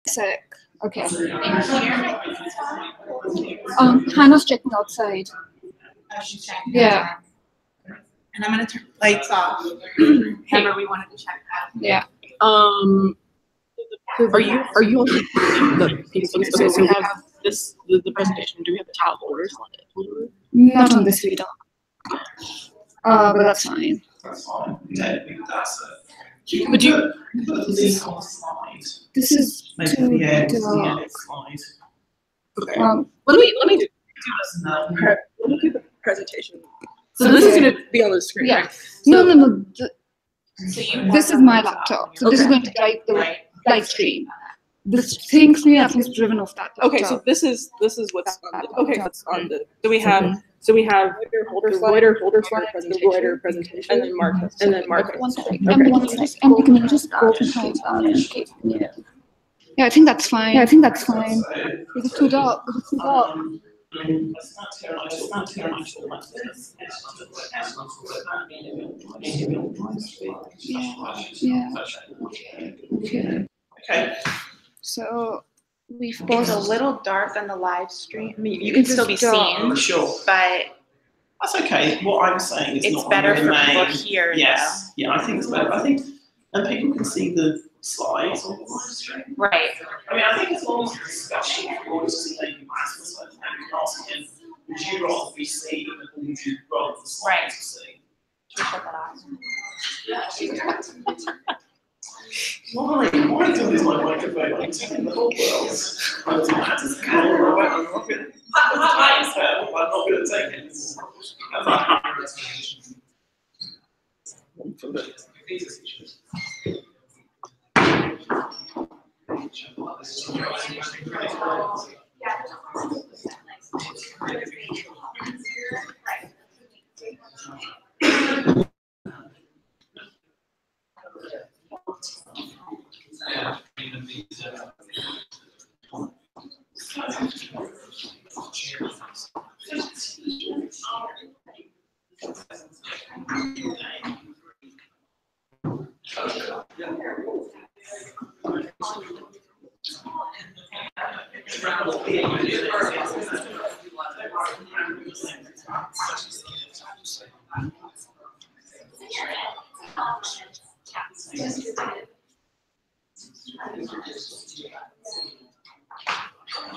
Sec. Okay. Hannah's checking outside. Yeah. And I'm gonna turn lights off. Remember, we wanted to check that. Yeah. Are you on the piece? Okay, so we have this the presentation. Do we have the towel holders on it? Not on this video. But that's fine. That's fine. That's it. Would you? This on the slide. This is Maybe too the end dark. slide. Okay. Let me do the presentation. So this is going to be on the screen. Yeah. Right? No. So This is my laptop. So this is going to guide the live stream. This thing's me at least driven off that laptop. Okay, so this is what's on the. Okay, that's on the. So we have Reuters holder slide, the Reuters presentation, and then Mark. One second. And can you just go behind that? Yeah, I think that's fine. Is it too dark? It's not too much like this. Yeah. Okay. So we've It's paused a little dark on the live stream. I mean, you can still be seen, Sure. but That's okay. What I'm saying is it's not better the for main. people here. Yes. Yeah, I think it's better. I think, and people can see the slides on the live stream. Right. I mean, I think it's almost a discussion. Or just maybe asking, would you rather be seen or would you rather the slides be seen? Shut that off. Why do this my microphone? I'm telling the whole world. I'm not going to take it.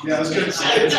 Yeah, I was going to say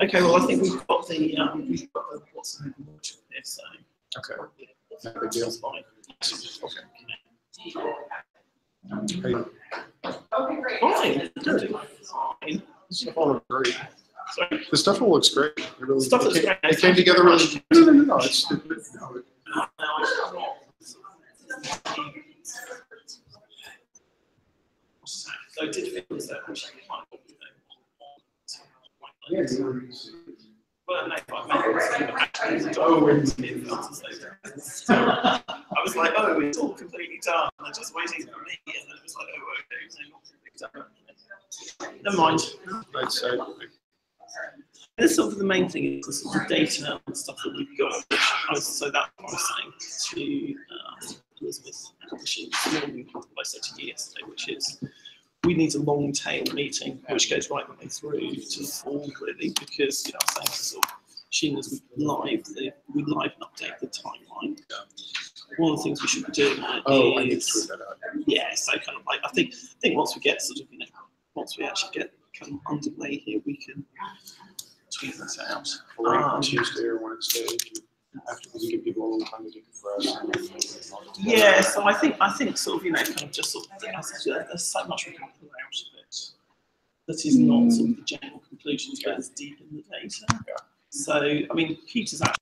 Okay. Well, I think we've got the what's the name of this? So. Okay. No big deal. Fine. Okay. Fine. Fine. Stuff all looks great. Sorry. The stuff all looks great. It really, Stuff looks great. It came together really. No. It's stupid. No. So did you feel that actually quite Yeah. well, no, I was like, oh, it's all completely done. They're just waiting for me, and then it was like, oh, okay, so not completely done. Never mind. I'd say. This sort of the main thing is the sort of data and stuff that we've got. So that's what I was saying to Elizabeth, what I said to you yesterday, which is we need a long tail meeting, which goes right the way through to the fall, really, because I was saying to sort of Sheena's we live and update the timeline. One of the things we should be doing is I need to tweet that out. Yeah, so kind of like I think once we get sort of once we actually get kind of underway here, we can tweet that out. On Tuesday or Wednesday, after we give people a little time to decompress. Yeah, so I think sort of kind of just sort of there's so much we can pull out of it that is not sort of the general conclusions, but it's deep in the data. Yeah. So I mean, Peter's actually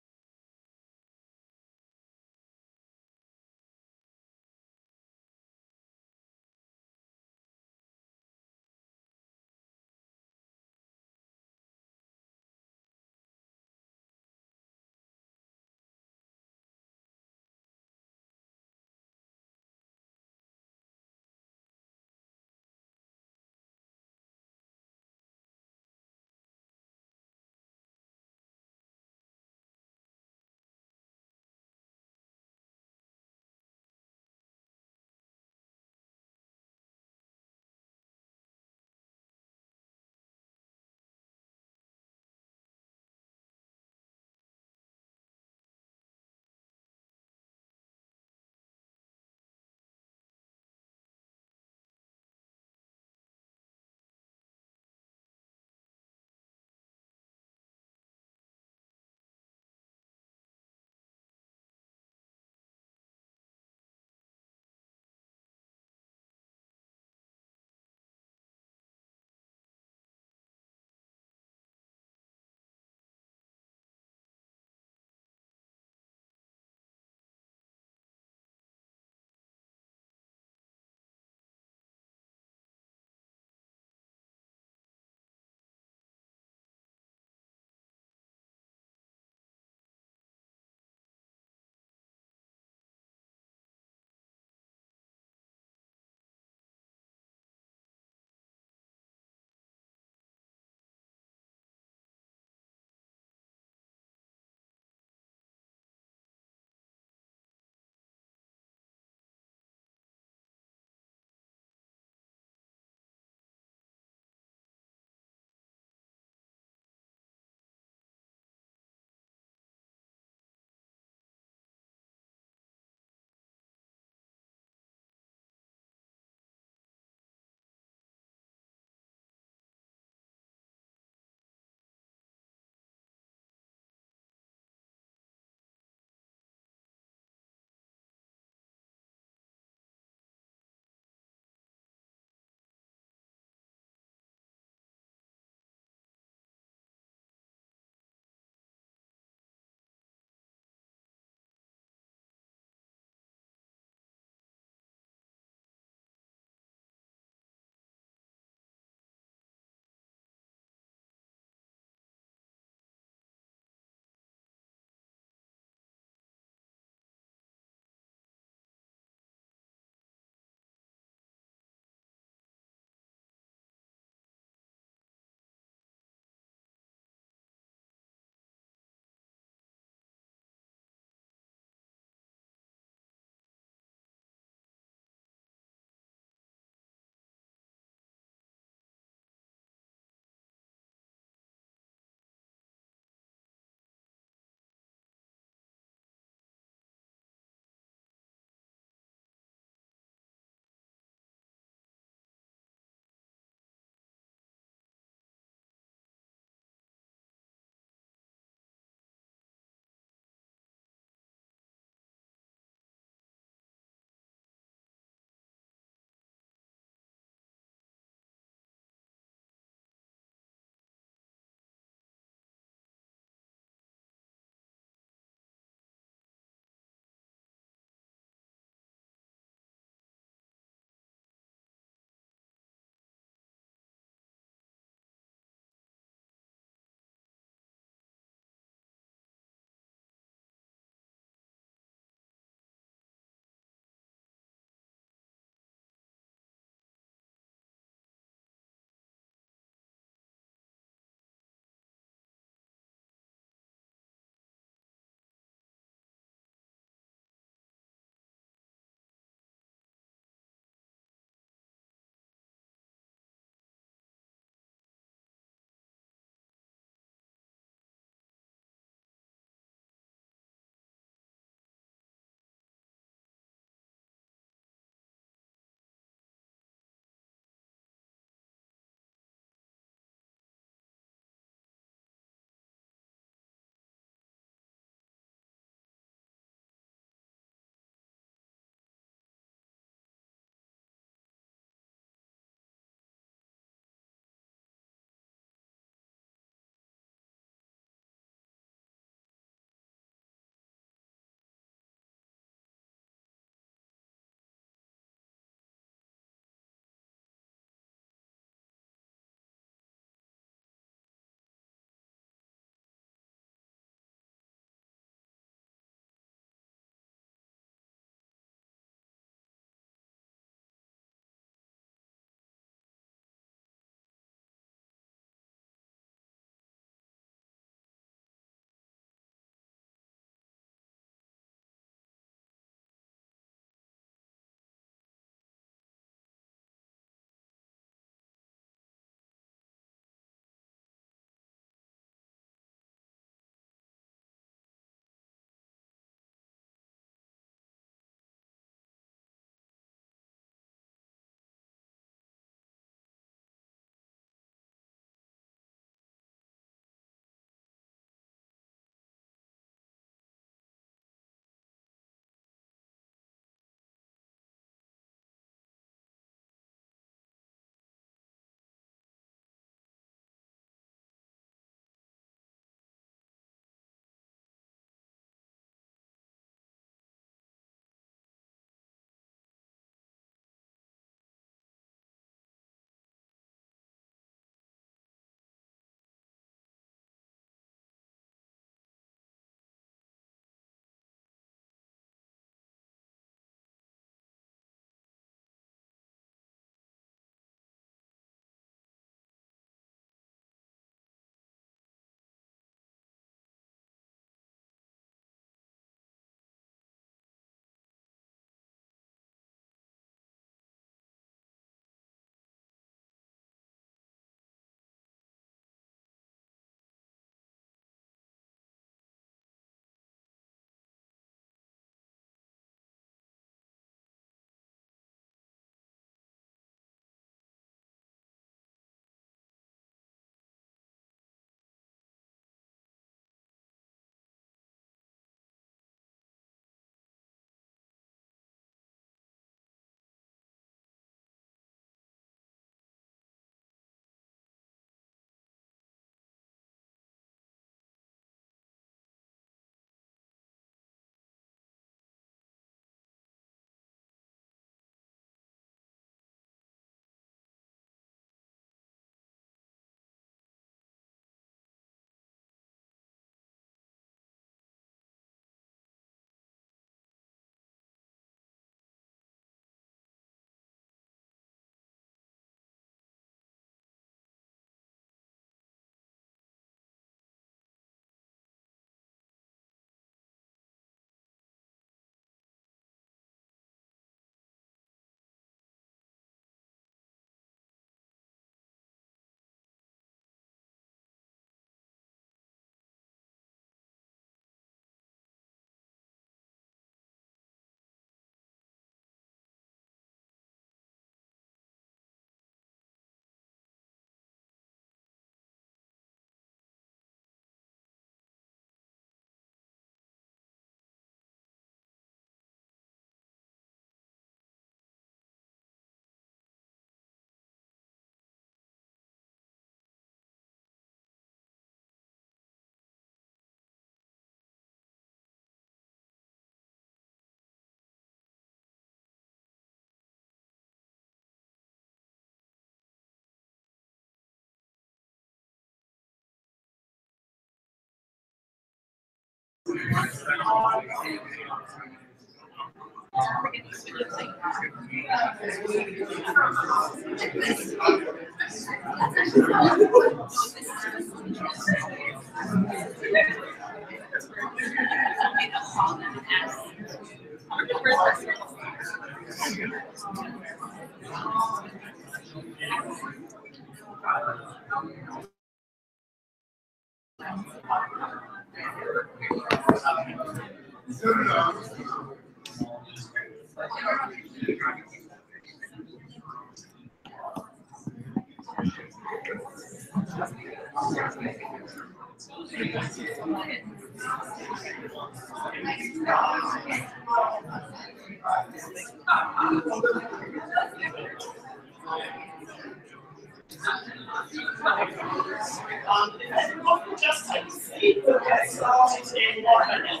Everyone will just take a seat. We'll get started in 1 minute.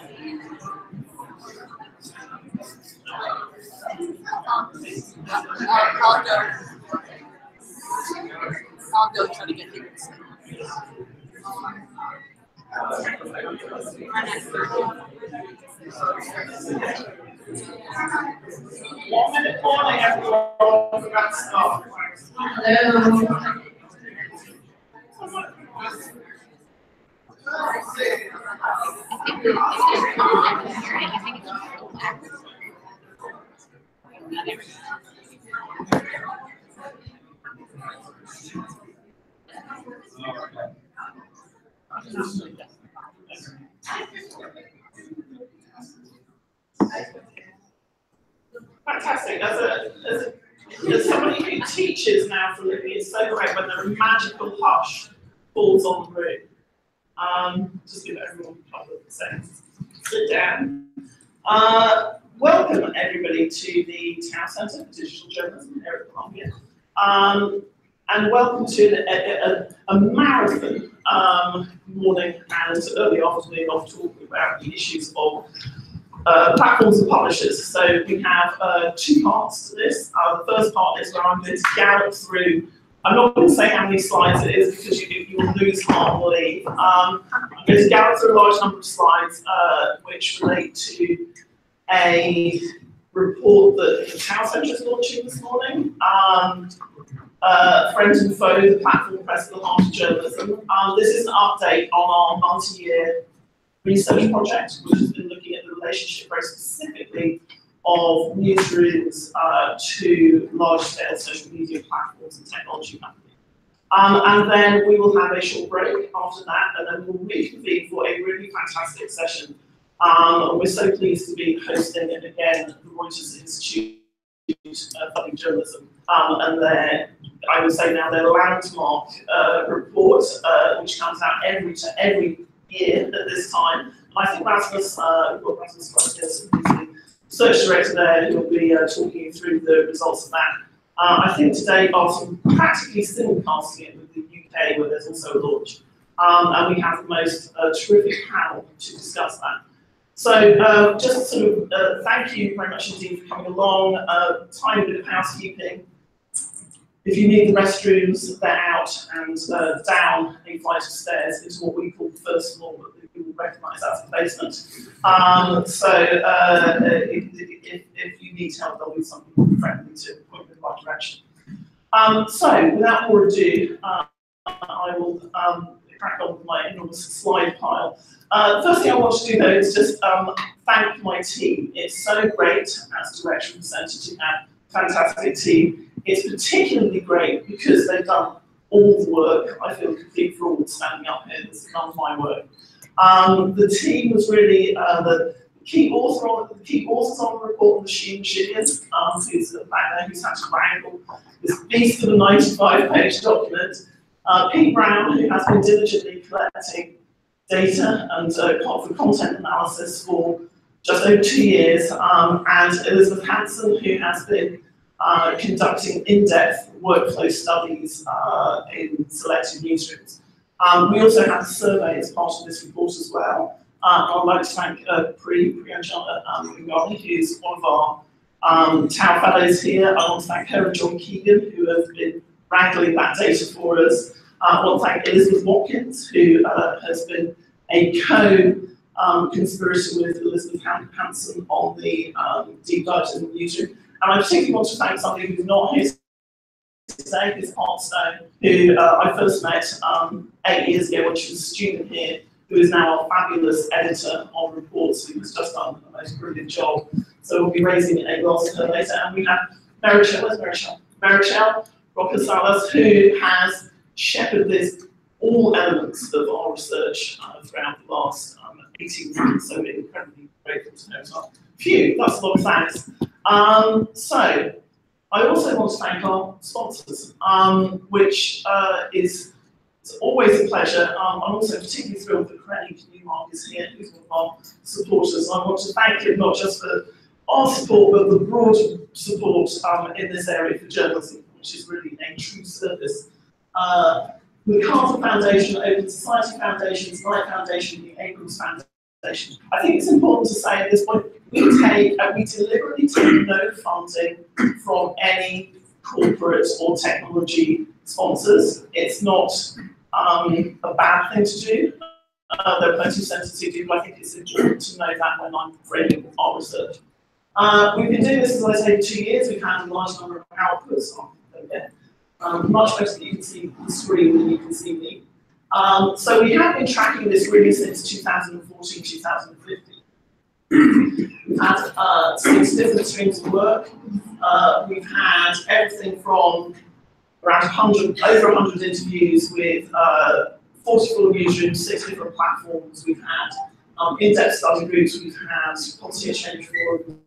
I'll go try to get you. One minute warning, everyone. We're about to start. Hello. Fantastic. As somebody who teaches now for a living, it's so great when a magical hush falls on the room. Just give everyone a couple of seconds. Sit down. Welcome everybody to the TowCenter for Digital Journalism here at Columbia. And welcome to a marathon morning and early afternoon of talking about the issues of platforms and publishers. So we have 2 parts to this. The first part is where I'm going to gallop through. I'm not going to say how many slides it is because you will lose heart and leave. I'm going to gallop through a large number of slides which relate to a report that the TowCenter is launching this morning. Friends and Foe, the platform press at the heart of journalism. This is an update on our multi-year research project, which has been looking at the relationship very specifically of newsrooms to large-scale social media platforms and technology companies. And then we will have a short break after that, and then we'll reconvene for a really fantastic session. We're so pleased to be hosting it again at the Reuters Institute of Public Journalism, and I would say now their landmark report, which comes out every year at this time. And I think Rasmus, we've got Rasmus right here, so he's the research director there, who will be talking you through the results of that. I think today Arsenal practically simulcasting it with the UK, where there's also a launch. And we have the most terrific panel to discuss that. So just sort of thank you very much indeed for coming along. Tiny bit of housekeeping. If you need the restrooms, they're out and down a flight of stairs into what we call the first floor, but you will recognise as the basement. So if you need help, there'll be some people friendly to point you in the right direction. So without more ado, I will crack on with my enormous slide pile. The first thing I want to do though is just thank my team. It's so great as director of the centre to have a fantastic team. It's particularly great because they've done all the work. I feel complete fraud standing up here. This is none of my work. The team was really the key authors on the report, Machine Chickens, who's back there, who's had to wrangle this beast of a 95-page document. Pete Brown, who has been diligently collecting data and for content analysis for just over 2 years, and Elizabeth Hanson, who has been conducting in-depth workflow studies in selected newsrooms. We also have a survey as part of this report as well. I'd like to thank Priyanjana Gangani, who's one of our TOW fellows here. I want to thank her and John Keegan, who have been wrangling that data for us. I want to thank Elizabeth Watkins, who has been a conspirator with Elizabeth Hanson on the deep dive in the newsroom. And I particularly want to thank somebody who's not here today, who's Heartstone, who I first met 8 years ago when she was a student here, who is now a fabulous editor on reports, who has just done a most brilliant job. So we'll be raising a glass to her later. And we have Marichelle, where's Marichelle? Marichelle Rocasalas, who has shepherded all elements of our research throughout the last 18 months, so we're incredibly grateful to her as well. Phew, that's a lot of thanks. So, I also want to thank our sponsors, which is always a pleasure. I'm also particularly thrilled that Craig Newmark is here, who's one of our supporters. I want to thank him not just for our support, but the broad support in this area for journalism, which is really a true service. The Carter Foundation, Open Society Foundations, Knight Foundation, the Abrams Foundation. I think it's important to say at this point, we deliberately take no funding from any corporate or technology sponsors. It's not a bad thing to do. There are plenty of centres who do, but I think it's important to know that when I'm framing our research. We've been doing this, as I say, 2 years. We've had a large number of outputs on it. Much better that you can see the screen than you can see me. So we have been tracking this really since 2014, 2015. We've had 6 different streams of work. We've had everything from around over 100 interviews with 44 newsrooms, 6 different platforms. We've had in-depth study groups. We've had policy exchange forums.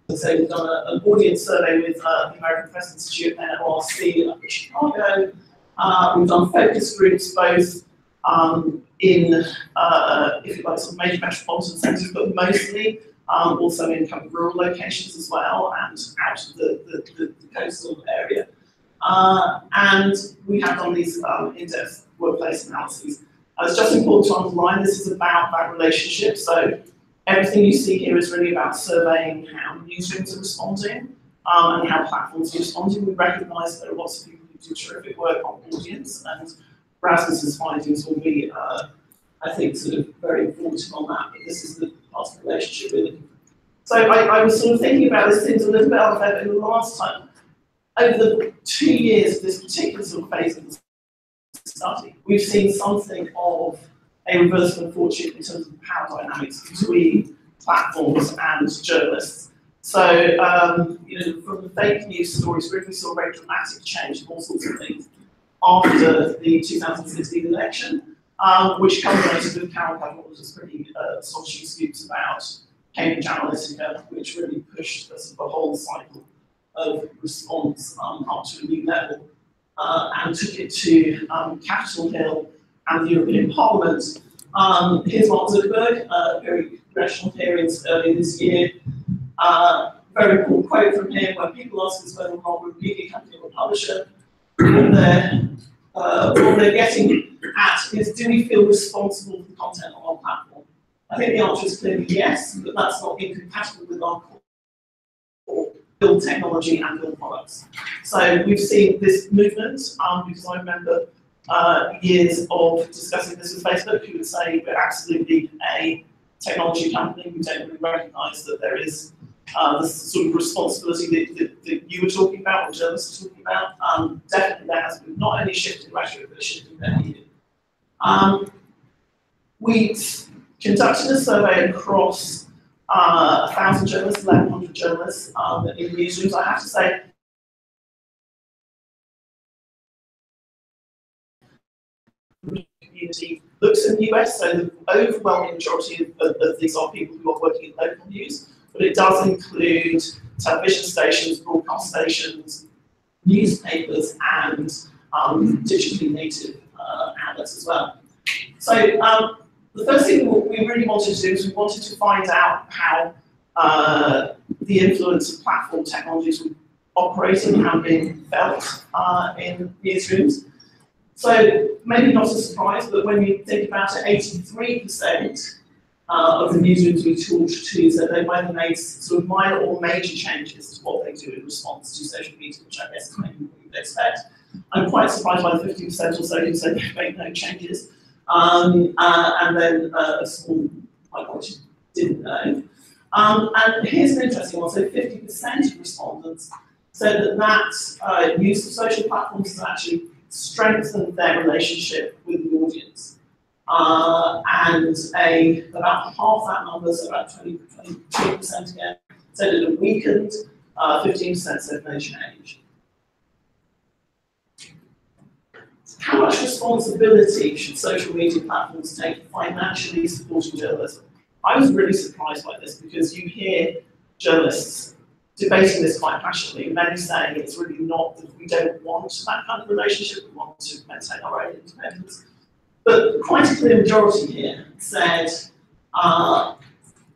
So we've done an audience survey with the American Press Institute and NLRC up in Chicago. We've done focus groups both in, if you like, some major metropolitan centres, but mostly also in kind of rural locations as well and out of the coastal area. And we have done these in-depth workplace analyses. It's just important to underline this is about that relationship. So everything you see here is really about surveying how newsrooms are responding and how platforms are responding. We recognise there are lots of people who do terrific work on audience, and Rasmus's findings will be, I think, sort of very informative on that. But this is the part of the relationship we're looking for. So I was sort of thinking about this things a little bit out there in the last time. Over the 2 years of this particular sort of phase of the study, we've seen something of a reversal of fortune in terms of the power dynamics between platforms and journalists. So, you know, from the fake news stories, we really saw a very dramatic change in all sorts of things after the 2016 election, which culminated with Carol Cavalier's pretty astonishing scoops about Cambridge Analytica, which really pushed the whole cycle of response up to a new level and took it to Capitol Hill and the European Parliament. Here's Mark Zuckerberg, very congressional hearings earlier this year. Very cool quote from him: when people ask us whether or not we're a media company or a publisher, what they're getting at is, do we feel responsible for the content on our platform? I think the answer is clearly yes, but that's not incompatible with our core build technology and build products. So we've seen this movement because I remember years of discussing this with Facebook, who would say we're absolutely a technology company. We don't really recognise that there is this sort of responsibility that you were talking about, or journalists were talking about. Definitely there has been not only shifting rhetoric, but shifting behaviour. We conducted a survey across 1,000 journalists, 1,100 journalists in newsrooms. I have to say, community looks in the US, so the overwhelming majority of these are people who are working in local news, but it does include television stations, broadcast stations, newspapers, and digitally native outlets as well. So the first thing we really wanted to do is we wanted to find out how the influence of platform technologies were operating and being felt in newsrooms. So maybe not a surprise, but when you think about it, 83% of the newsrooms we talked to said they've either made sort of minor or major changes to what they do in response to social media, which I guess kind of what you'd expect. I'm quite surprised by the 50% or so who said they've made no changes, and then a small I probably didn't know. And here's an interesting one. So 50% of respondents said that use of social platforms has actually strengthened their relationship with the audience. And about half that number, so about 22% again, said it had weakened, 15% said no change. How much responsibility should social media platforms take for financially supporting journalism? I was really surprised by this because you hear journalists debating this quite passionately, many saying it's really not that we don't want that kind of relationship, we want to maintain our own independence. But quite a clear majority here said a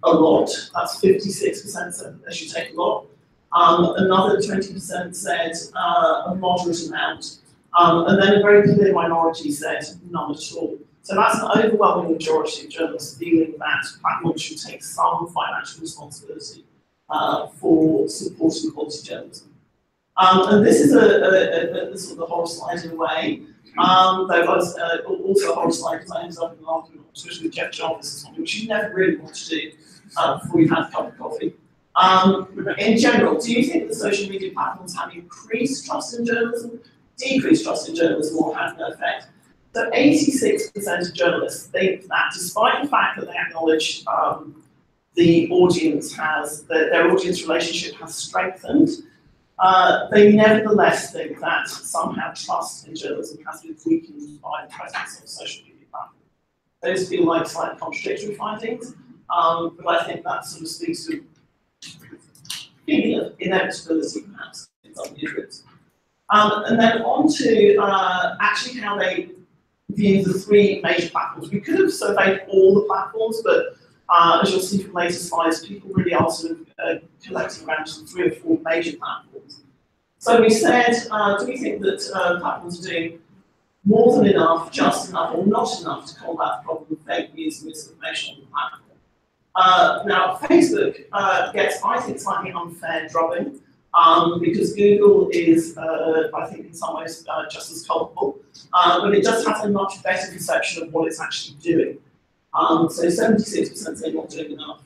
lot, that's 56% said that they should take a lot. Another 20% said a moderate amount. And then a very clear minority said none at all. So that's an overwhelming majority of journalists feeling that platforms should take some financial responsibility for supporting quality journalism. And this is a sort of a horror slide in a way. Though I was also a horror slide because I ended up in an argument on Twitter with Jeff Jarvis or something, which you never really want to do before you've had a cup of coffee. In general, do you think that social media platforms have increased trust in journalism, decreased trust in journalism, or have no effect? So 86% of journalists think that, despite the fact that they acknowledge the audience their audience relationship has strengthened, they nevertheless think that somehow trust in journalism has been weakened by the presence of social media platforms. Those feel like slightly contradictory findings, but I think that sort of speaks to feeling of inevitability, perhaps, in some newsrooms. And then on to actually how they view the three major platforms. We could have surveyed all the platforms, but as you'll see from later slides, people really are sort of collecting around 3 or 4 major platforms. So we said, do we think that platforms are doing more than enough, just enough, or not enough to combat the problem of fake news and misinformation on the platform? Now, Facebook gets, I think, slightly unfair drubbing. Because Google is, I think, in some ways just as culpable, but it does have a much better perception of what it's actually doing. So 76% say not doing enough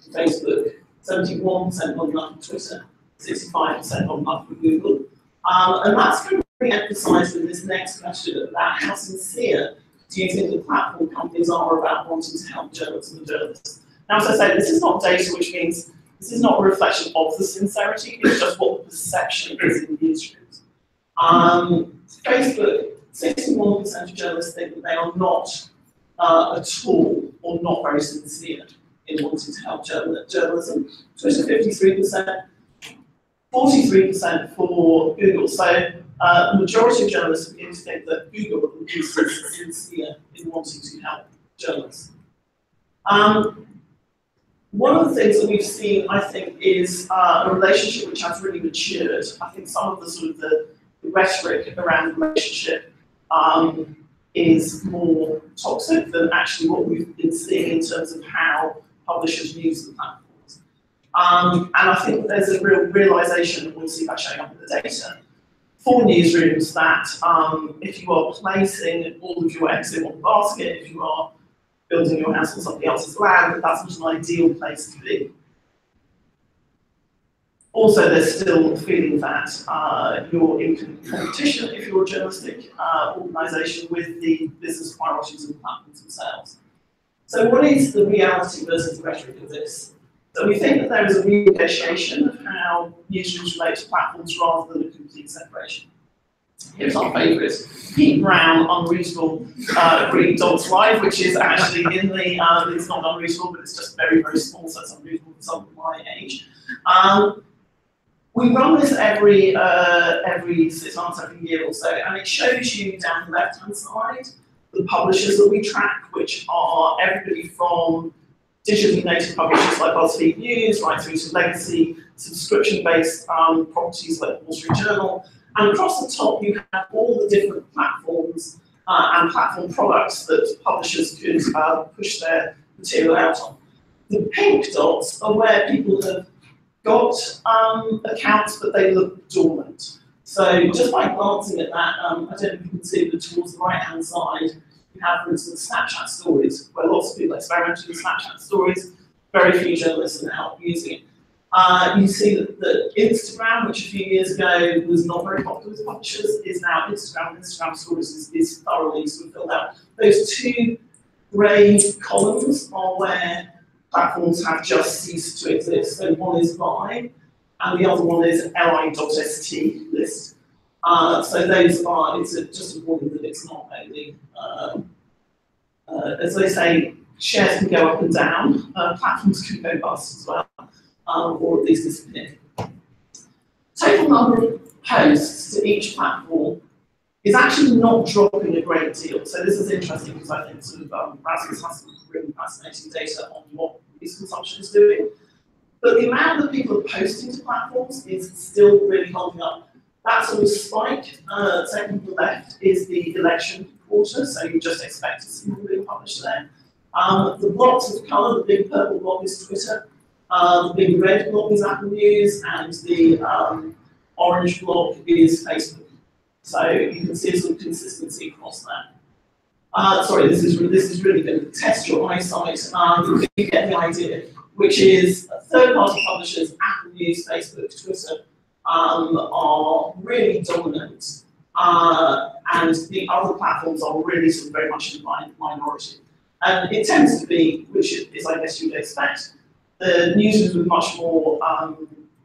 for Facebook, 71% not enough for Twitter, 65% not enough for Google. And that's going to be emphasised in this next question about how sincere do you think the platform companies are about wanting to help journalism and journalists. Now, as I say, this is not data, which means this is not a reflection of the sincerity, it's just what the perception is in newsrooms. Facebook, 61% of journalists think that they are not at all or not very sincere in wanting to help journalism. Twitter, 53%, 43% for Google. So the majority of journalists begin to think that Google is sincere in wanting to help journalists. One of the things that we've seen, I think, is a relationship which has really matured. I think some of the sort of the rhetoric around the relationship is more toxic than actually what we've been seeing in terms of how publishers use the platforms. And I think there's a real realization, and we'll see that showing up in the data, for newsrooms that if you are placing all of your eggs in one basket, if you are building your house on somebody else's land, that's not an ideal place to be. Also, there's still the feeling that you're in competition, if you're a journalistic organisation, with the business priorities of the platforms themselves. So what is the reality versus the rhetoric of this? So we think that there is a renegotiation of how newsrooms relate to platforms rather than a complete separation. Here's our favourite, Pete Brown, Unreasonable Greek Dogs Live, which is actually in the, it's not unreasonable, but it's just very, very small, so it's unreasonable for someone my age. We run this every 6 months, every year or so, and it shows you down the left-hand side the publishers that we track, which are everybody from digitally native publishers like BuzzFeed News, right through to legacy subscription-based properties like the Wall Street Journal. And across the top, you have all the different platforms and platform products that publishers could push their material out on. The pink dots are where people have got accounts, but they look dormant. So just by glancing at that, I don't know if you can see, but towards the right-hand side, You have, for instance, Snapchat stories, where lots of people experimented with Snapchat stories. Very few journalists are now using it. You see that Instagram, which a few years ago was not very popular with publishers, is now Instagram. Instagram stories is thoroughly sort of filled out. Those two grey columns are where platforms have just ceased to exist. So one is live, and the other one is li.st list. So those are, it's just a warning that it's not only, as they say, shares can go up and down, platforms can go bust as well, or at least disappear. Total number of posts to each platform is actually not dropping a great deal. So this is interesting because I think sort of Rasmus has some really fascinating data on what news consumption is doing. But the amount that people are posting to platforms is still really holding up. That sort of spike, second to the left, is the election quarter, so you just expect to see more being published there. The blocks of colour, the big purple block is Twitter, the big red block is Apple News, and the orange block is Facebook. So you can see a sort of consistency across that. Sorry, this is really going to test your eyesight. You get the idea, which is third-party publishers, Apple News, Facebook, Twitter, are really dominant, and the other platforms are really sort of very much in the minority. And it tends to be, which is I guess you'd expect, the newsrooms with much more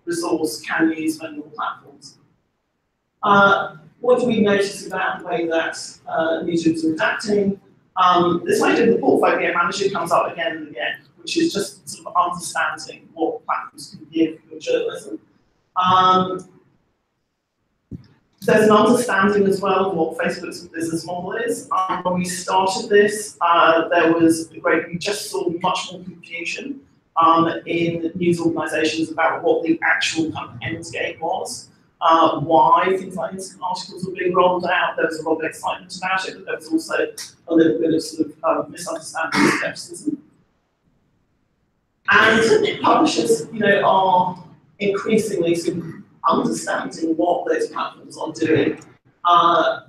resource can use vendor platforms. What do we notice about the way that newsrooms are adapting? This idea of the portfolio manager comes up again and again, which is just sort of understanding what platforms can give your journalism. There's an understanding as well of what Facebook's business model is. When we started this, we just saw much more confusion in news organisations about what the actual kind of end game was, why things like instant articles were being rolled out. There was a lot of excitement about it, but there was also a little bit of sort of misunderstanding and skepticism. And publishers, are increasingly sort of understanding what those platforms are doing. And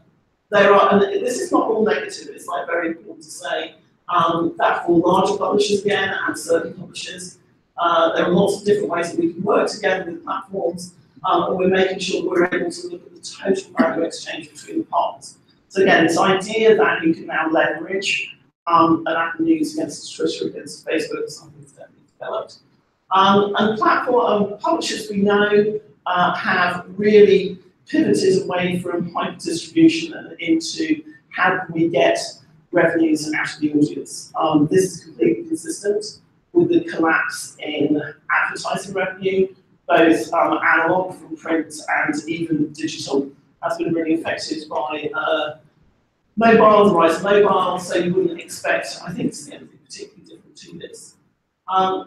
this is not all negative, it's like very important to say that for larger publishers again and certain publishers, there are lots of different ways that we can work together with platforms, and we're making sure we're able to look at the total value exchange between the partners. So again, this idea that you can now leverage an Apple News against Twitter, against Facebook, something that's definitely developed. And platform publishers we know have really pivoted away from hyper distribution and into how can we get revenues out of the audience. This is completely consistent with the collapse in advertising revenue, both analog from print and even digital has been really affected by mobile, the rise of mobile, so you wouldn't expect, I think, to see anything particularly different to this.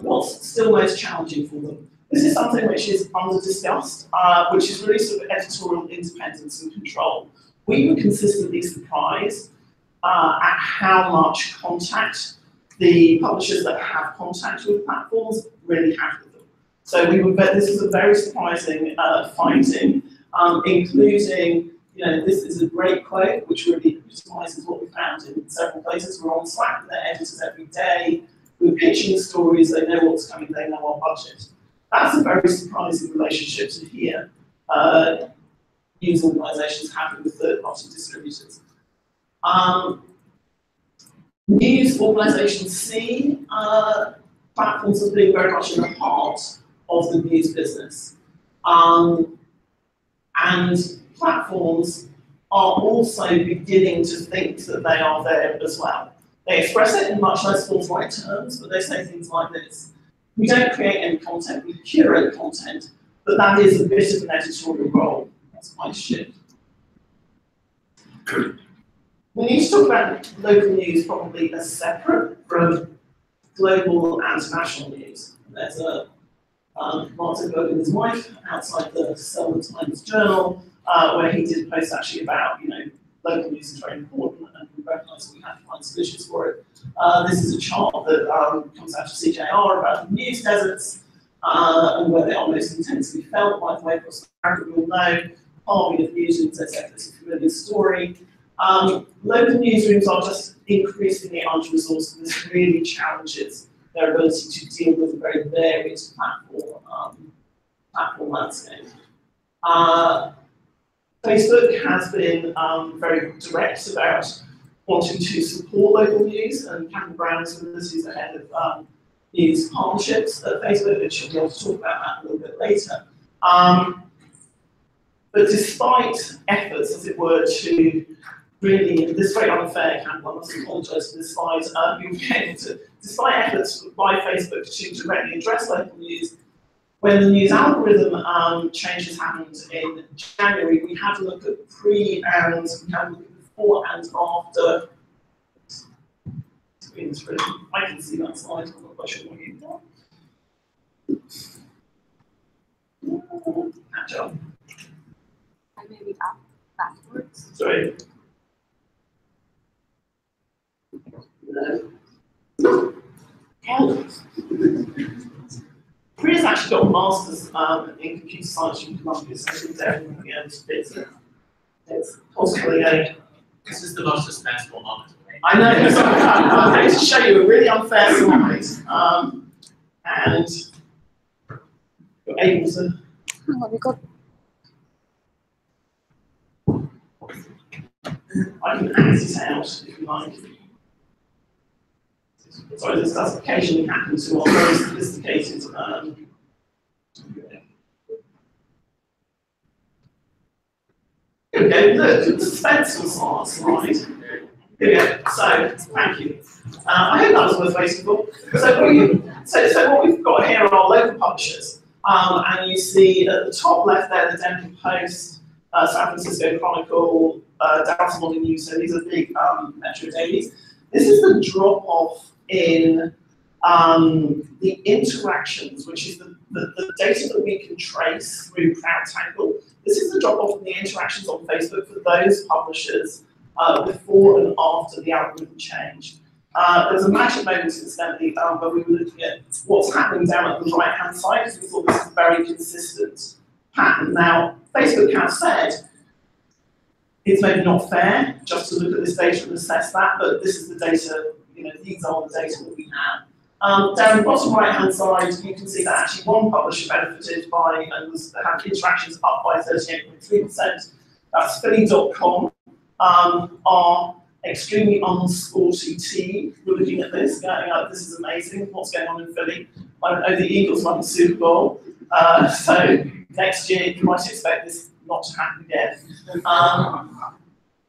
What's still most challenging for them? This is something which is under-discussed, which is really sort of editorial independence and control. We were consistently surprised at how much contact the publishers that have contact with platforms really have with them. So this was a very surprising finding, including, this is a great quote, which really epitomizes what we found in several places. We're on Slack with their editors every day. We're pitching stories, they know what's coming, they know our budget. That's a very surprising relationship to hear news organisations having with third-party distributors. News organisations see platforms as being very much in the heart of the news business. And platforms are also beginning to think that they are there as well. They express it in much less forthright terms, but they say things like this. We don't create any content, we curate content, but that is a bit of an editorial role. That's quite a shift. We need to talk about local news probably as separate from global and national news. There's a Martin Berg and his wife outside the Selma Times Journal, where he did a post actually about, local news is very important and we recognise that we have to find solutions for it. This is a chart that comes out of CJR about the news deserts and where they are most intensely felt. By the way, across the country, we all know halving of newsrooms, etc. It's a familiar story. Local newsrooms are just increasingly under-resourced, and this really challenges their ability to deal with a very varied platform landscape. Facebook has been very direct about wanting to support local news, and Campbell Brown is with us, who's the head of news partnerships at Facebook, and she'll be able to talk about that a little bit later. But despite efforts, as it were, to really, this is very unfair, Campbell, I must apologise for this slide, despite efforts by Facebook to directly address local news, when the news algorithm changes happened in January, we had to look at pre and we had to look at before and after. Screen's really, I can see that slide, I'm not quite sure what you've got. Catch up. Maybe up backwards. Sorry. No. Priya's actually got a master's in computer science from Columbia, so I think definitely it's possibly a. This is the most suspenseful moment. I know, so I'm going to show you a really unfair slide, and you're able to. Hang on, we got. I can act it out if you like. Sorry, this does occasionally happen to our very sophisticated. Here we go. Look, the suspenseful slide. Here we go. So, thank you. I hope that was worth waiting for. So what we've got here are our local publishers, and you see at the top left there the Denver Post, San Francisco Chronicle, Dallas Morning News. So these are big metro dailies. This is the drop-off in the interactions, which is the data that we can trace through CrowdTangle. This is the drop-off in the interactions on Facebook for those publishers before and after the algorithm change. There was a magic moment incidentally where we were looking at what's happening down at the right-hand side, because we thought this is a very consistent pattern. Now, Facebook has said it's maybe not fair just to look at this data and assess that, but this is the data, these are the data that we have. Down the bottom right-hand side, you can see that actually one publisher benefited by and had interactions up by 38.3%. That's Philly.com, our extremely unsporty team. We're looking at this, going, oh, this is amazing. What's going on in Philly? I don't know, the Eagles won the Super Bowl, so next year you might expect this not to happen again.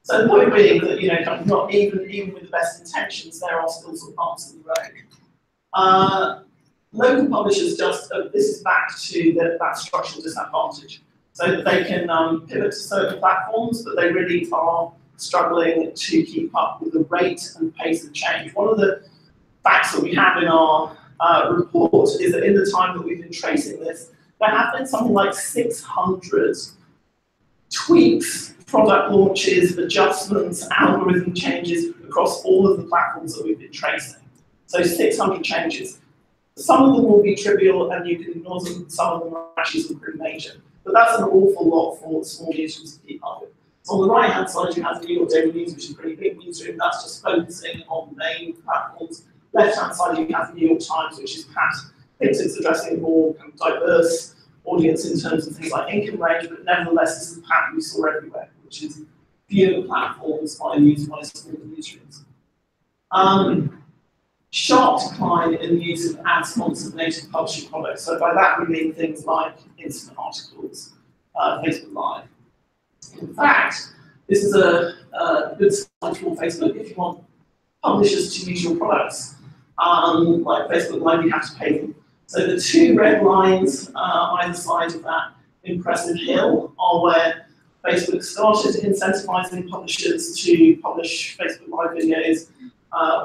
So the point being that, kind of not even with the best intentions, there are still some parts of the road. Local publishers just, this is back to that structural disadvantage, so that they can pivot to certain platforms, but they really are struggling to keep up with the rate and pace of change. One of the facts that we have in our report is that in the time that we've been tracing this, there have been something like 600 tweaks, product launches, adjustments, algorithm changes across all of the platforms that we've been tracing. So 600 changes. Some of them will be trivial and you can ignore them, some of them are actually some pretty major. But that's an awful lot for small newsrooms to keep up with. So on the right-hand side, you have the New York Daily News, which is a pretty big newsroom. That's just focusing on main platforms. Left-hand side, you have the New York Times, which is perhaps thinks it's addressing a more kind of diverse audience in terms of things like income range, but nevertheless, this is a pattern we saw everywhere, which is fewer platforms by used by smaller newsrooms. Sharp decline in the use of ad-sponsored native publishing products. So by that we mean things like instant articles, Facebook Live. In fact, this is a good slide for Facebook. If you want publishers to use your products, like Facebook Live, you have to pay them. So the two red lines either side of that impressive hill are where Facebook started incentivizing publishers to publish Facebook Live videos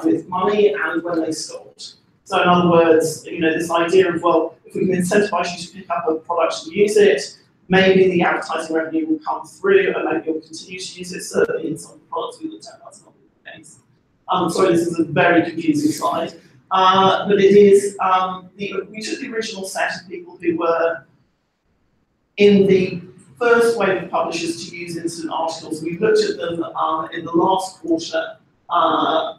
with money and when they stopped. So in other words, this idea of, well, if we can incentivize you to pick up a product and use it, maybe the advertising revenue will come through and maybe you'll continue to use it. Certainly in some products we looked at, that's not the case. Sorry, this is a very confusing slide. But it is, we took the original set of people who were in the first wave of publishers to use instant articles. We looked at them in the last quarter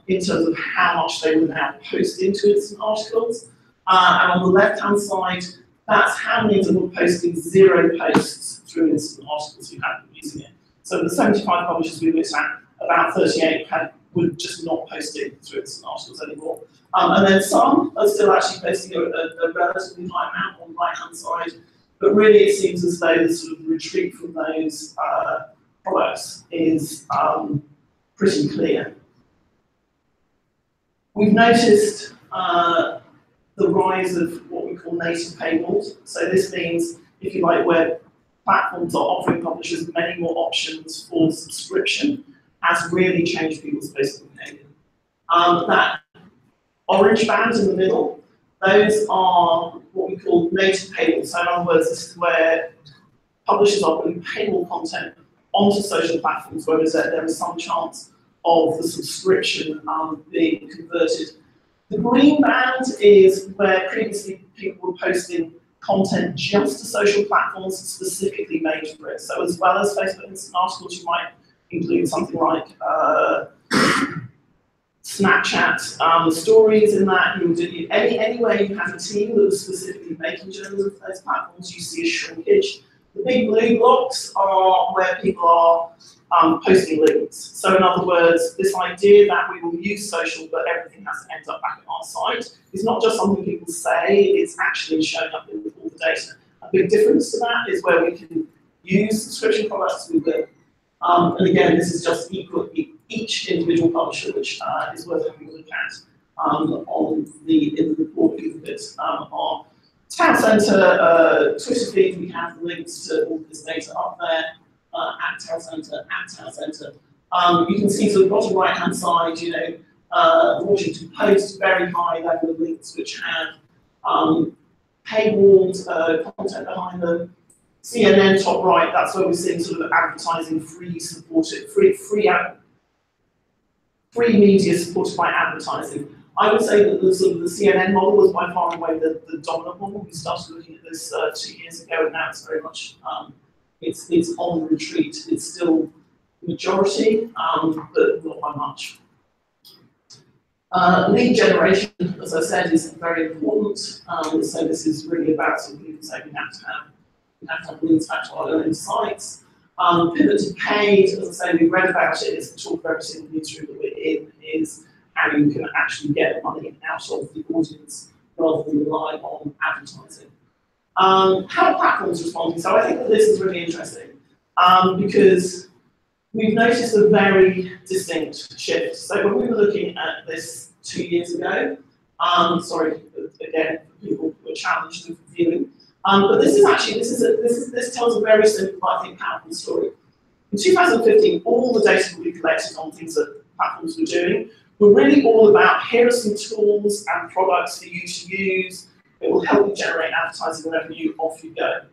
in terms of how much they would now post into instant articles. And on the left-hand side, that's how many of them were posting 0 posts through instant articles who hadn't been using it. So the 75 publishers we looked at, about 38 were just not posting through instant articles anymore. And then some are still actually posting a relatively high amount on the right-hand side. But really, it seems as though the sort of retreat from those products is pretty clear. We've noticed the rise of what we call native paywalls. So this means, if you like, where platforms are offering publishers many more options for subscription, has really changed people's posting behavior. That orange band in the middle, those are what we call native paywalls. So in other words, this is where publishers are putting paywall content onto social platforms where there is some chance of the subscription being converted. The green band is where previously people were posting content just to social platforms specifically made for it. So as well as Facebook Instant Articles, you might include something like Snapchat stories in that. You would do anywhere you have a team that was specifically making journalism for those platforms, you see a shrinkage. The big blue blocks are where people are posting links. So in other words, this idea that we will use social, but everything has to end up back at our site is not just something people say, it's actually showing up in all the data. A big difference to that is where we can use subscription products, we will. And again, this is just each individual publisher, which is worth having a look at in the report you look at our TowCenter Twitter feed. We have links to all this data up there at TowCenter. You can see to the bottom right-hand side, the Washington Post, very high level of links which have paywalled content behind them. CNN top right, that's where we're seeing sort of advertising free media supported by advertising. I would say that the sort of the CNN model was by far and away the dominant model. We started looking at this 2 years ago, and now it's very much it's on the retreat. It's still majority, but not by much. Lead generation, as I said, is very important. So this is really about sort of people saying we have to have leads back to our own sites. Pivot to paid, as I say, we read about it, it's the talk of every single newsroom that we're in, is how you can actually get money out of the audience rather than rely on advertising. How are platforms responding? So I think that this is really interesting because we've noticed a very distinct shift. So when we were looking at this 2 years ago, sorry, again, people who are challenged with viewing, but this is actually, this tells a very simple, I think, powerful story. In 2015, all the data that we collected on things that platforms were doing were really all about, here are some tools and products for you to use. It will help you generate advertising revenue, off you go.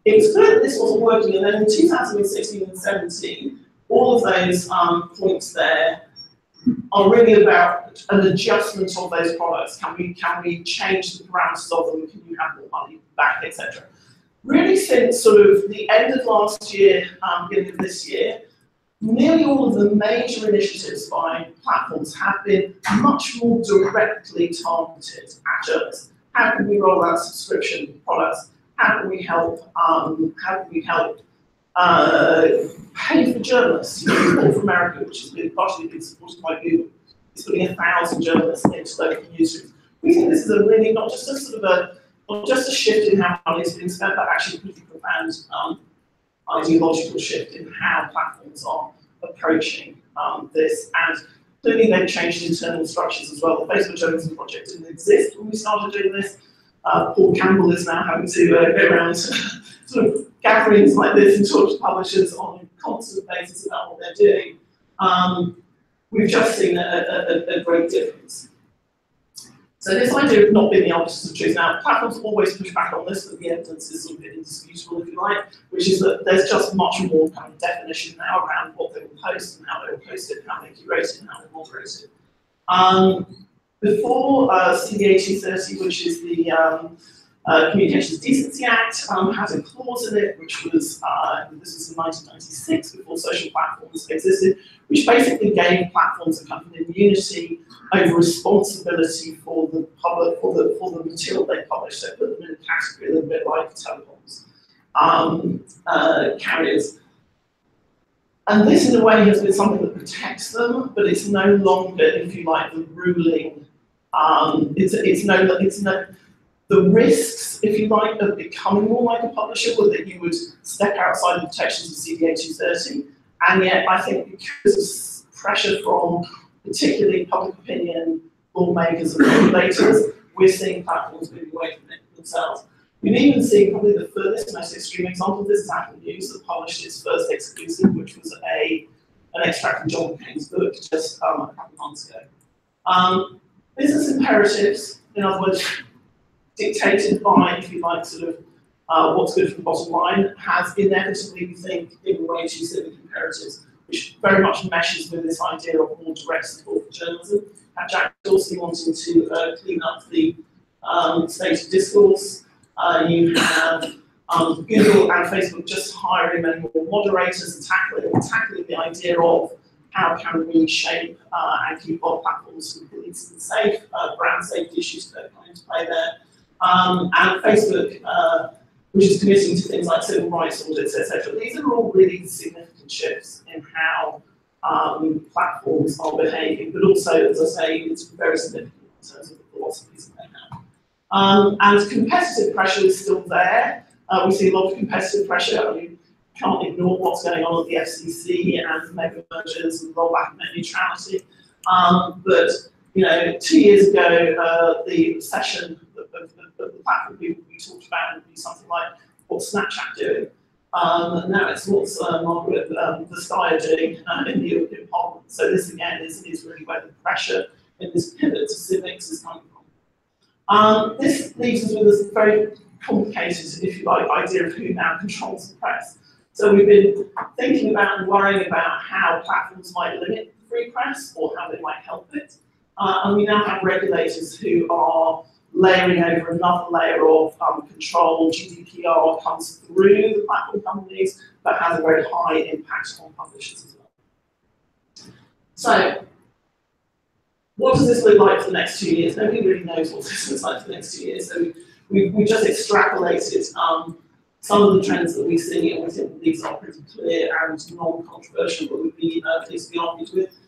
It was clear that this wasn't working, and then in 2016 and 17, all of those points there are really about an adjustment of those products. Can we change the parameters of them? Can you have more money back, etc. Really, since sort of the end of last year, beginning of this year, nearly all of the major initiatives by platforms have been much more directly targeted at journalists. How can we roll out subscription products? How can we help? Pay for journalists? Report for America, which has been partially been supported by Google, is putting 1,000 journalists into local newsrooms. We think this is a really not just a shift in how money is being spent, but actually a pretty profound ideological shift in how platforms are approaching this. And clearly they've changed internal structures as well. The Facebook Journalism Project didn't exist when we started doing this. Paul Campbell is now having to go around to sort of gatherings like this and talk to publishers on a constant basis about what they're doing. We've just seen a great difference. So this idea of not being the arbiters of truth. Now, platforms always push back on this, but the evidence is sort of indisputable, if you like, which is that there's just much more kind of definition now around what they will post and how they will post it, and how they curate it, and how they moderate it. Before CDA 230, which is the Communications Decency Act has a clause in it, which was, this was in 1996, before social platforms existed, which basically gave platforms a kind of immunity over responsibility for the public, for the material they publish. So put them in a category a little bit like telecoms carriers. And this, in a way, has been something that protects them, but it's no longer, if you like, the ruling. The risks, if you like, of becoming more like a publisher were that you would step outside the protections of CDA 230, and yet I think because of pressure from particularly public opinion, lawmakers and regulators, we're seeing platforms moving away from it themselves. You can even see probably the furthest, most extreme example of this is Apple News that published its first exclusive, which was an extract from John McCain's book just a couple of months ago. Business imperatives, in other words, dictated by, if you like, sort of what's good for the bottom line, has inevitably, we think, given way to civic imperatives, which very much meshes with this idea of more direct support for journalism. And Jack Dorsey wanting to clean up the state of discourse. You have Google and Facebook just hiring many more moderators and tackling the idea of how can we shape and keep our platforms complete and safe, brand safety issues that come into play there. And Facebook, which is committing to things like civil rights audits, etc. These are all really significant shifts in how platforms are behaving, but also, as I say, it's very significant in terms of the philosophies that they have. And competitive pressure is still there. We see a lot of competitive pressure. I mean, can't ignore what's going on at the FCC and mega mergers and rollback of net neutrality. But you know, 2 years ago, the session of the platform we talked about would be something like, what's Snapchat doing? Now it's what's Margaret Vestager doing in the European Parliament. So this again is really where the pressure in this pivot to civics is coming from. This leaves us with this very complicated, if you like, idea of who now controls the press. So we've been thinking about and worrying about how platforms might limit the free press or how they might help it. And we now have regulators who are layering over another layer of control. GDPR comes through the platform companies, but has a very high impact on publishers as well. So, what does this look like for the next 2 years? Nobody really knows what this looks like for the next 2 years. So we just extrapolated some of the trends that we see, and we think these are pretty clear and non-controversial, but would be things to be argued with.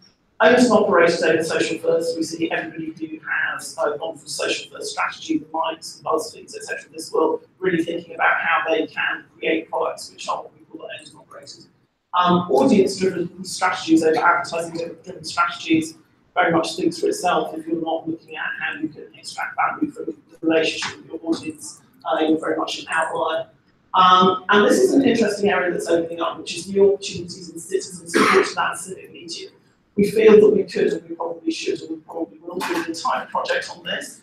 Owners and operators over social first, we see everybody who has gone for social first strategy, the Minds, the BuzzFeeds, etc. this world, really thinking about how they can create products which are what we call owners and operators. Audience-driven strategies over advertising-driven strategies very much speaks for itself. If you're not looking at how you can extract value from the relationship with your audience, you're very much an outlier. And this is an interesting area that's opening up, which is new opportunities in citizen support to that civic media. We feel that we could, and we probably should, and we probably will do an entire project on this,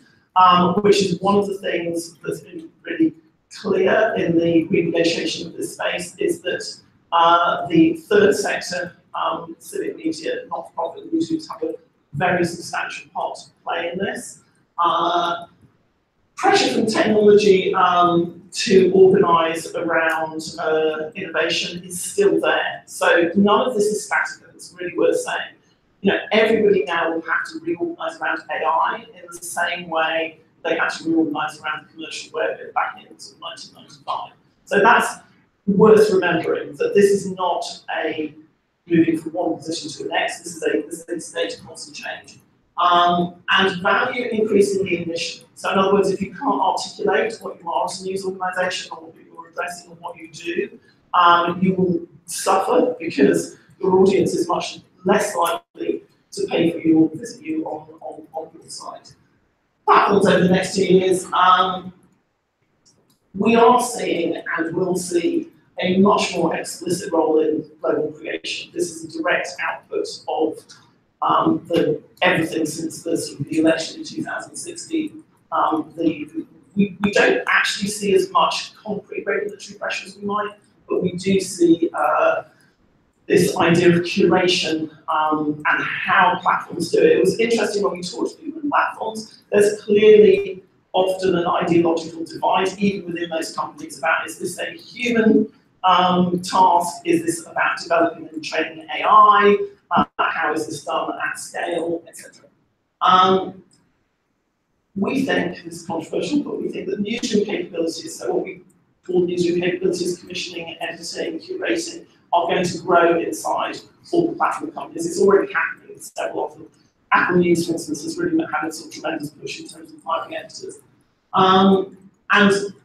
which is one of the things that's been really clear in the renegotiation of this space, is that the third sector, civic media, not-for-profit newsrooms, have a very substantial part to play in this. Pressure from technology to organise around innovation is still there. So none of this is static, and it's really worth saying. You know, everybody now will have to reorganise around AI in the same way they had to reorganise around the commercial web back in 1995. So that's worth remembering, that this is not a moving from one position to the next. This is a state of constant change. And value increasingly in mission. So in other words, if you can't articulate what you are as a news organisation or what you're addressing or what you do, you will suffer because your audience is much less likely to pay for you or visit you on your site. Platforms over the next 2 years, we are seeing and will see a much more explicit role in global creation. This is a direct output of everything since the election in 2016. We don't actually see as much concrete regulatory pressure as we might, but we do see this idea of curation and how platforms do it. It was interesting when we talked to people in platforms. There's clearly often an ideological divide, even within those companies, about is this a human task? Is this about developing and training AI? How is this done at scale, etc.? We think, this is controversial, but we think that newsroom capabilities, so what we call newsroom capabilities, commissioning, editing, curating, are going to grow inside all the platform companies. It's already happening with several of them. Apple News, for instance, has really had a sort of tremendous push in terms of hiring editors. And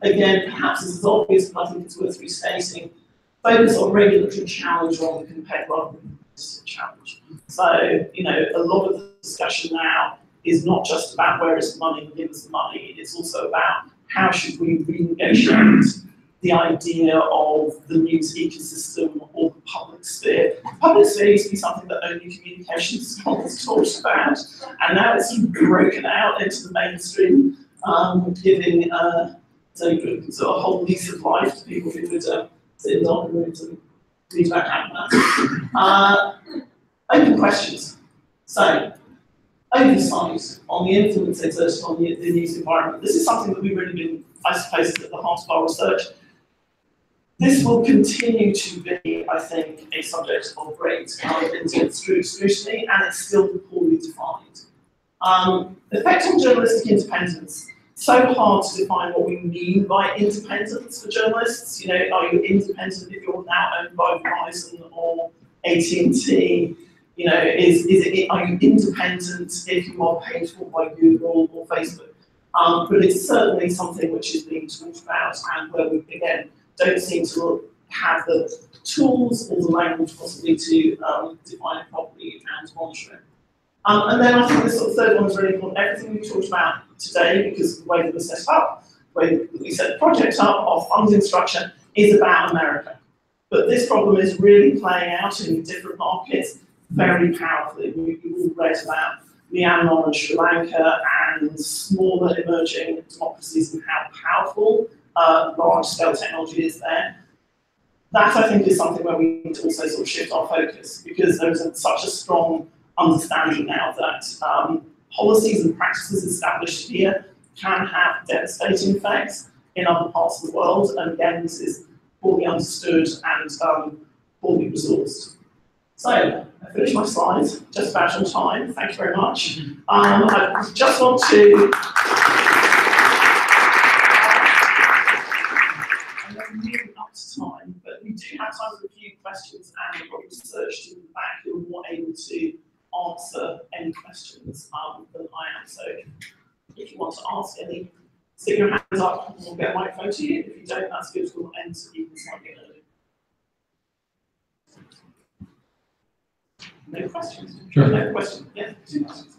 again, perhaps this is obvious, but I think it's worth restating, focus on regulatory challenge rather than competitive challenge. So, you know, a lot of the discussion now is not just about where is the money and give us the money, it's also about how should we renegotiate the idea of the news ecosystem or the public sphere. The public sphere used to be something that only communications scholars talked about, and now it's sort of broken out into the mainstream, giving sort of a whole lease of life to people who would sit in dark rooms and read about that. Open questions. So, oversight on the influence exerted on the news environment. This is something that we've really been, I suppose, at the heart of our research. This will continue to be, I think, a subject of great intense scrutiny, and it's still poorly defined. Effect on journalistic independence. So hard to define what we mean by independence for journalists. You know, are you independent if you're now owned by Verizon or AT&T? You know, are you independent if you are paid for by Google or Facebook? But it's certainly something which is being talked about, and where we, again, don't seem to have the tools or the language possibly to define it properly and monitor it. And then I think the sort of third one is really important. Everything we've talked about today, because the way that we're set up, the way that we set the project up, our funding structure is about America. But this problem is really playing out in different markets very powerfully. We've all read about Myanmar and Sri Lanka and smaller emerging democracies and how powerful large-scale technology is there. That, I think, is something where we need to also sort of shift our focus, because there is such a strong understanding now that policies and practices established here can have devastating effects in other parts of the world, and again, this is poorly understood and poorly resourced. So, I finished my slides, just about on time, thank you very much. I just want to up to time, but we do have time for a few questions, and we've got research in the back who are more able to answer any questions than I am. So if you want to ask any, stick your hands up and we'll get a microphone to you. If you don't, that's good, we'll end even slightly early. No questions? Sure. No questions? Yeah, 2 questions.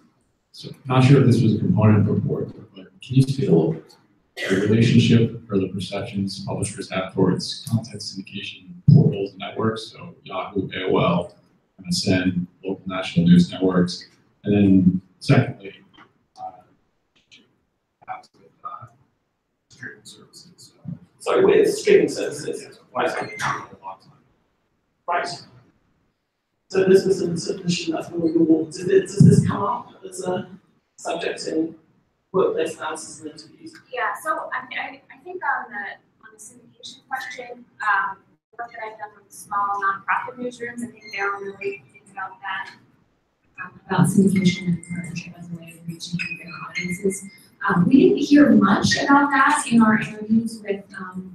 So, not sure if this was a component of the report, but can you speak a little bit to the relationship or the perceptions publishers have towards content syndication portals and networks, so Yahoo, AOL, MSN, local national news networks, and then secondly, streaming services. So with streaming services, right. So this was a submission that's more your. Does this come up as a subject in workplace analysis and interviews? Yeah, so I think on the syndication question, work that I've done with small nonprofit newsrooms, I think they're really think about that, about syndication and partnership as a way of reaching bigger audiences. We didn't hear much about that in our interviews with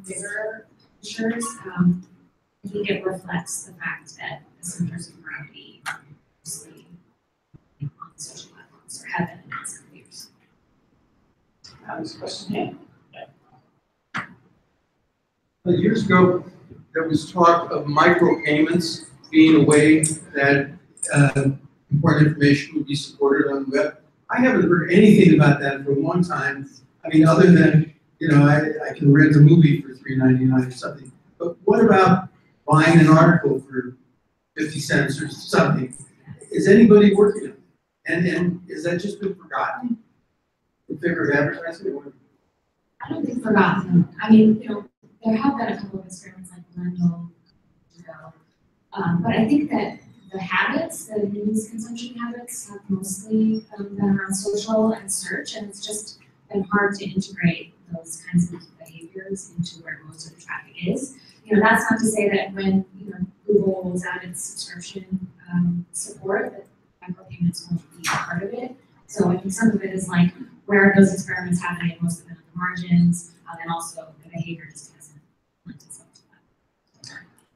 bigger publishers. I think it reflects the fact that the centers of gravity are mostly on social platforms, or have been in some years. There's a question here. Years ago, there was talk of micropayments being a way that important information would be supported on the web. I haven't heard anything about that for a long time. I mean, other than, you know, I can rent a movie for $3.99 or something. But what about buying an article for 50 cents or something? Is anybody working on it? And has that just been forgotten? The figure of advertising? I don't think forgotten. I mean, you know, there have been a couple of experiments like Lendl, but I think that the habits, the news consumption habits, have mostly been around social and search, and it's just been hard to integrate those kinds of behaviors into where most of the traffic is. You know, that's not to say that when, you know, Google rolls out its subscription support, that micropayments won't be part of it. So I think some of it is like, where are those experiments happening, most of it on the margins, and also the behavior just hasn't lent itself to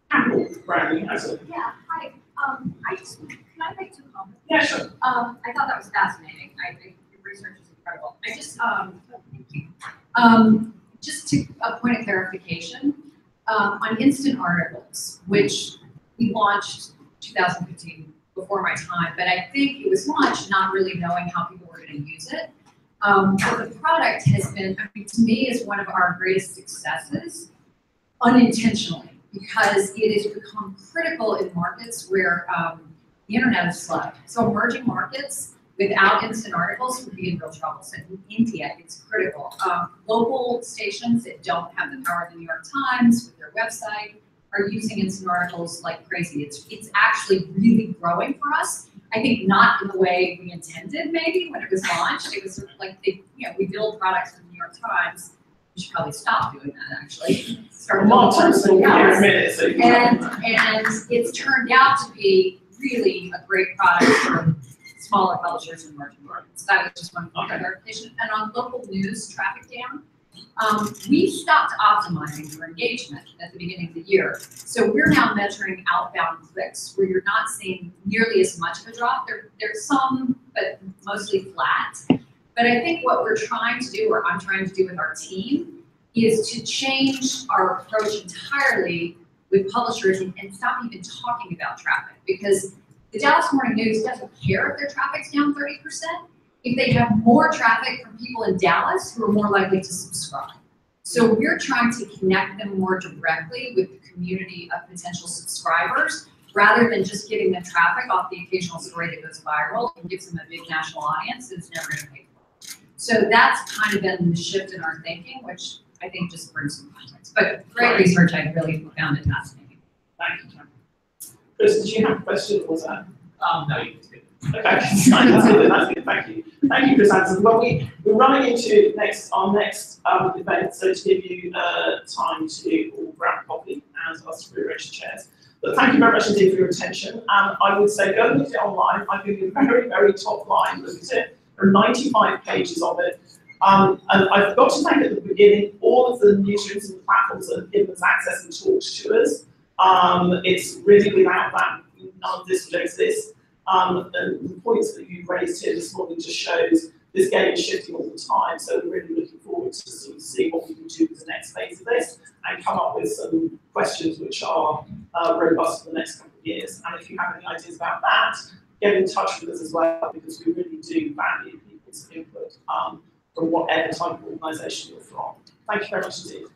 that. Brandon has it. Yeah, hi. Can I make two comments? Yeah, sure. I thought that was fascinating. I think your research is incredible. I just, thank you. Just to a point of clarification, on instant articles, which we launched 2015 before my time, but I think it was launched not really knowing how people were going to use it. But the product has been, I mean, to me, is one of our greatest successes unintentionally, because it has become critical in markets where the internet is slow. So emerging markets without instant articles would be in real trouble. So in India, it's critical. Local stations that don't have the power of the New York Times with their website are using instant articles like crazy. It's actually really growing for us. I think not in the way we intended maybe when it was launched. It was sort of like, we build products for the New York Times. We should probably stop doing that actually. Start building products for somebody else. And it's turned out to be really a great product for smaller publishers and emerging markets. That was just one point of clarification. And on local news traffic down, we stopped optimizing for engagement at the beginning of the year. So we're now measuring outbound clicks where you're not seeing nearly as much of a drop. There's some, but mostly flat. But I think what we're trying to do, or I'm trying to do with our team, is to change our approach entirely with publishers and stop even talking about traffic. Because the Dallas Morning News doesn't care if their traffic's down 30%. If they have more traffic from people in Dallas who are more likely to subscribe. So we're trying to connect them more directly with the community of potential subscribers, rather than just giving them traffic off the occasional story that goes viral and gives them a big national audience that's never going to pay for it. So that's kind of been the shift in our thinking, which I think just brings some context. But great research, I really found it fascinating. Thank you, John. Chris, did you have a question, or was that? No, you can speak. Okay, that's good, thank you. Thank you, Chris Anderson. Well, we're running into our next event, so to give you time to all grab a coffee and us to rearrange the chairs. But thank you very much indeed for your attention. I would say go and look at it online. I've given you a very, very top line look at it. There are 95 pages of it. And I forgot to thank at the beginning all of the newsrooms and platforms that have given us access and talks to us. It's really without that, none of this would exist. And the points that you've raised here this morning just shows this game is shifting all the time. So we're really looking forward to sort of see what we can do with the next phase of this and come up with some questions which are robust for the next couple of years. And if you have any ideas about that, get in touch with us as well, because we really do value people's input from whatever type of organisation you're from. Thank you very much indeed.